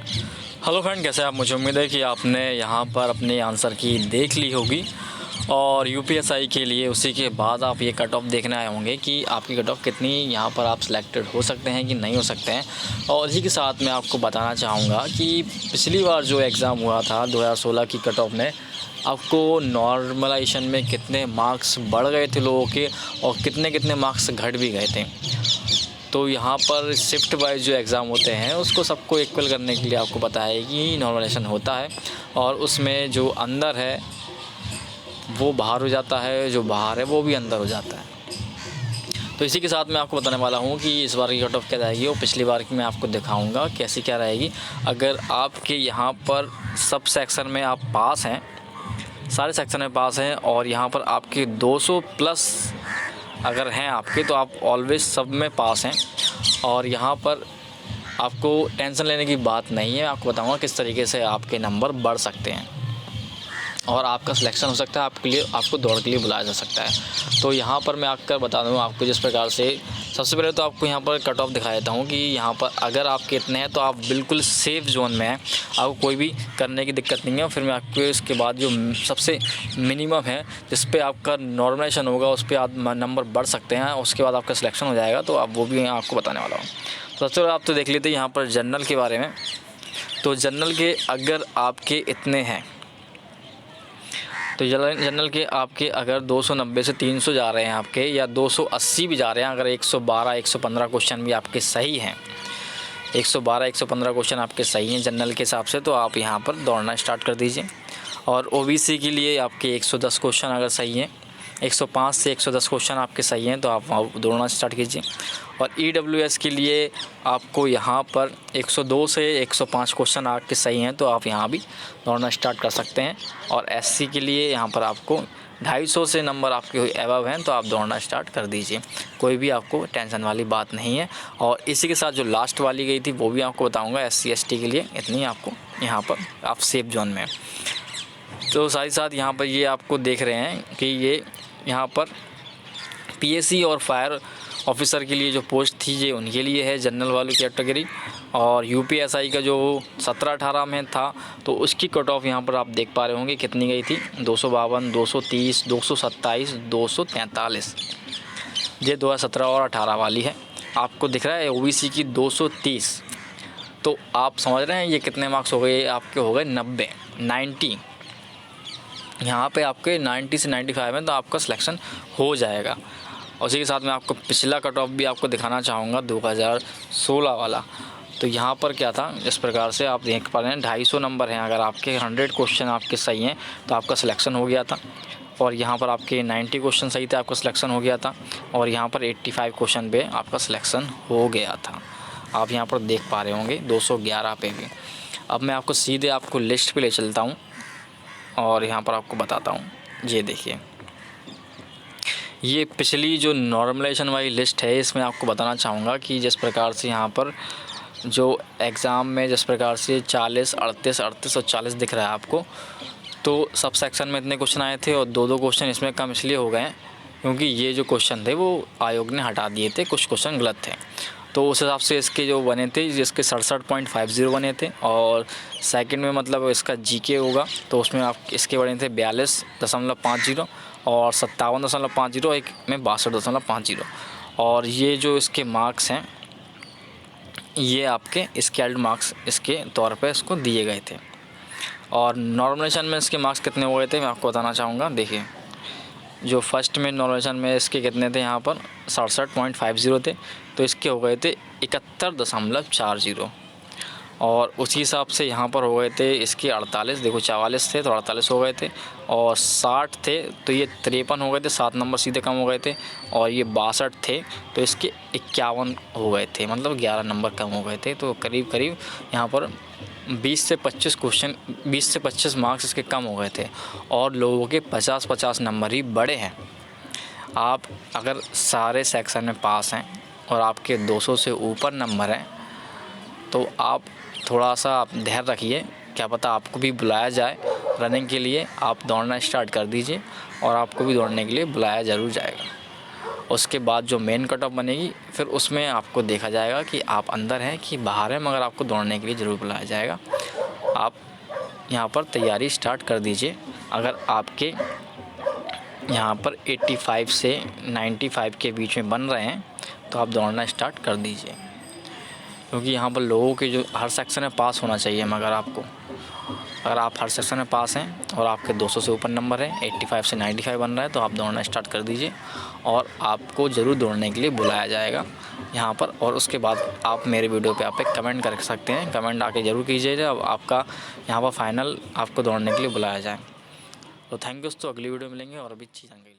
Hello friend, कैसे हैं आप। मुझे उम्मीद है कि आपने यहाँ पर अपने आंसर की देख ली होगी और यूपीएसआई के लिए उसी के बाद आप ये कट ऑफ देखने आए होंगे कि आपकी कट ऑफ कितनी यहाँ पर आप सिलेक्टेड हो सकते हैं कि नहीं हो सकते हैं। और इसी के साथ मैं आपको बताना चाहूँगा कि पिछली बार जो एग्ज़ाम हुआ था 2016 की कट ऑफ में आपको नॉर्मलाइजेशन में कितने मार्क्स बढ़ गए थे लोगों के और कितने कितने मार्क्स घट भी गए थे। तो यहाँ पर शिफ्ट वाइज जो एग्ज़ाम होते हैं उसको सबको इक्वल करने के लिए आपको पता है कि नॉर्मलाइजेशन होता है और उसमें जो अंदर है वो बाहर हो जाता है, जो बाहर है वो भी अंदर हो जाता है। तो इसी के साथ मैं आपको बताने वाला हूँ कि इस बार की कट ऑफ क्या रहेगी और पिछली बार की मैं आपको दिखाऊंगा कैसी क्या रहेगी। अगर आपके यहाँ पर सब सेक्शन में आप पास हैं, सारे सेक्शन में पास हैं और यहाँ पर आपके 200 प्लस अगर हैं आपके, तो आप ऑलवेज सब में पास हैं और यहाँ पर आपको टेंशन लेने की बात नहीं है। आपको बताऊंगा किस तरीके से आपके नंबर बढ़ सकते हैं और आपका सिलेक्शन हो सकता है, आपके लिए आपको दौड़ के लिए बुलाया जा सकता है। तो यहाँ पर मैं आकर बता दूँ आपको जिस प्रकार से। सबसे पहले तो आपको यहाँ पर कट ऑफ दिखा देता हूँ कि यहाँ पर अगर आपके इतने हैं तो आप बिल्कुल सेफ़ जोन में हैं, आपको कोई भी करने की दिक्कत नहीं है। फिर मैं आपको इसके बाद जो सबसे मिनिमम है जिस पे आपका नॉर्मलाइजेशन होगा उस पर आप नंबर बढ़ सकते हैं, उसके बाद आपका सिलेक्शन हो जाएगा, तो आप वो भी आपको बताने वाला हूँ। तो सबसे पहले आप तो देख लेते हैं यहाँ पर जनरल के बारे में। तो जनरल के अगर आपके इतने हैं तो जनरल के आपके अगर 290 से 300 जा रहे हैं आपके, या 280 भी जा रहे हैं, अगर 112 115 क्वेश्चन भी आपके सही हैं, 112 115 क्वेश्चन आपके सही हैं जनरल के हिसाब से, तो आप यहाँ पर दौड़ना स्टार्ट कर दीजिए। और ओबीसी के लिए आपके 110 क्वेश्चन अगर सही हैं, 105 से 110 क्वेश्चन आपके सही हैं, तो आप वहाँ दौड़ना स्टार्ट कीजिए। और ईडब्ल्यूएस के लिए आपको यहाँ पर 102 से 105 क्वेश्चन आपके सही हैं, तो आप यहाँ भी दौड़ना स्टार्ट कर सकते हैं। और एससी के लिए यहाँ पर आपको 250 से नंबर आपके एबव हैं, तो आप दौड़ना स्टार्ट कर दीजिए, कोई भी आपको टेंशन वाली बात नहीं है। और इसी के साथ जो लास्ट वाली गई थी वो भी आपको बताऊँगा, एससी एसटी के लिए इतनी आपको यहाँ पर आप सेफ जोन में। तो साथ ही साथ यहाँ पर ये आपको देख रहे हैं कि ये यहाँ पर पीएससी और फायर ऑफिसर के लिए जो पोस्ट थी ये उनके लिए है, जनरल वाली कैटेगरी। और यूपीएसआई का जो 17-18 में था तो उसकी कट ऑफ यहाँ पर आप देख पा रहे होंगे कितनी गई थी, 252 230 227 243। ये 2017 और 18 वाली है। आपको दिख रहा है ओबीसी की 230। तो आप समझ रहे हैं ये कितने मार्क्स हो गए, आपके हो गए 90। यहाँ पे आपके 90 से 95 में तो आपका सिलेक्शन हो जाएगा। उसी के साथ मैं आपको पिछला कट ऑफ भी आपको दिखाना चाहूँगा 2016 वाला। तो यहाँ पर क्या था, इस प्रकार से आप देख पा रहे हैं 250 नंबर हैं, अगर आपके 100 क्वेश्चन आपके सही हैं तो आपका सिलेक्शन हो गया था। और यहाँ पर आपके 90 क्वेश्चन सही थे, आपका सिलेक्शन हो गया था। और यहाँ पर 85 क्वेश्चन पे आपका सिलेक्शन हो गया था, आप यहाँ पर देख पा रहे होंगे 211 पे भी। अब मैं आपको सीधे आपको लिस्ट पे ले चलता हूँ और यहाँ पर आपको बताता हूँ। ये देखिए, ये पिछली जो नॉर्मलाइजेशन वाली लिस्ट है, इसमें आपको बताना चाहूँगा कि जिस प्रकार से यहाँ पर जो एग्ज़ाम में जिस प्रकार से 40 38 38 और 40 दिख रहा है आपको, तो सब सेक्शन में इतने क्वेश्चन आए थे और 2-2 क्वेश्चन इसमें कम इसलिए हो गए हैं क्योंकि ये जो क्वेश्चन थे वो आयोग ने हटा दिए थे, कुछ क्वेश्चन गलत थे। तो उस हिसाब से इसके जो बने थे, जिसके 67.50 बने थे। और सेकंड में मतलब इसका जीके होगा तो उसमें आप इसके बने थे 42.50 और 57.50, एक में 62.50। और ये जो इसके मार्क्स हैं ये आपके स्केल्ड मार्क्स इसके तौर पे इसको दिए गए थे। और नॉर्मलाइजेशन में इसके मार्क्स कितने हो गए थे मैं आपको बताना चाहूँगा। देखिए, जो फर्स्ट में नॉर्मलाइजेशन में इसके कितने थे, यहाँ पर 67.50 थे, तो इसके हो गए थे 71.40। और उसी हिसाब से यहाँ पर हो गए थे इसके 48, देखो 44 थे तो 48 हो गए थे। और 60 थे तो ये 53 हो गए थे, 7 नंबर सीधे कम हो गए थे। और ये 62 थे तो इसके 51 हो गए थे, मतलब 11 नंबर कम हो गए थे। तो करीब करीब यहाँ पर 20 से 25 क्वेश्चन, 20 से 25 मार्क्स इसके कम हो गए थे। और लोगों के 50-50 नंबर ही बड़े हैं। आप अगर सारे सेक्शन में पास हैं और आपके 200 से ऊपर नंबर हैं तो आप थोड़ा सा आप ध्यान रखिए, क्या पता आपको भी बुलाया जाए रनिंग के लिए। आप दौड़ना स्टार्ट कर दीजिए और आपको भी दौड़ने के लिए बुलाया ज़रूर जाएगा। उसके बाद जो मेन कट ऑफ बनेगी फिर उसमें आपको देखा जाएगा कि आप अंदर हैं कि बाहर हैं, मगर आपको दौड़ने के लिए ज़रूर बुलाया जाएगा। आप यहाँ पर तैयारी स्टार्ट कर दीजिए। अगर आपके यहाँ पर 85 से 95 के बीच में बन रहे हैं तो आप दौड़ना स्टार्ट कर दीजिए, क्योंकि यहाँ पर लोगों के जो हर सेक्शन में पास होना चाहिए। मगर आपको अगर आप हर सेक्शन में पास हैं और आपके 200 से ऊपर नंबर है, 85 से 95 बन रहा है, तो आप दौड़ना स्टार्ट कर दीजिए और आपको ज़रूर दौड़ने के लिए बुलाया जाएगा यहाँ पर। और उसके बाद आप मेरे वीडियो पे आप एक कमेंट कर सकते हैं, कमेंट आके ज़रूर कीजिएगा अब आपका यहाँ पर फाइनल आपको दौड़ने के लिए बुलाया जाए। तो थैंक यू दोस्तों, अगली वीडियो मिलेंगे और अभी अच्छी जानकारी।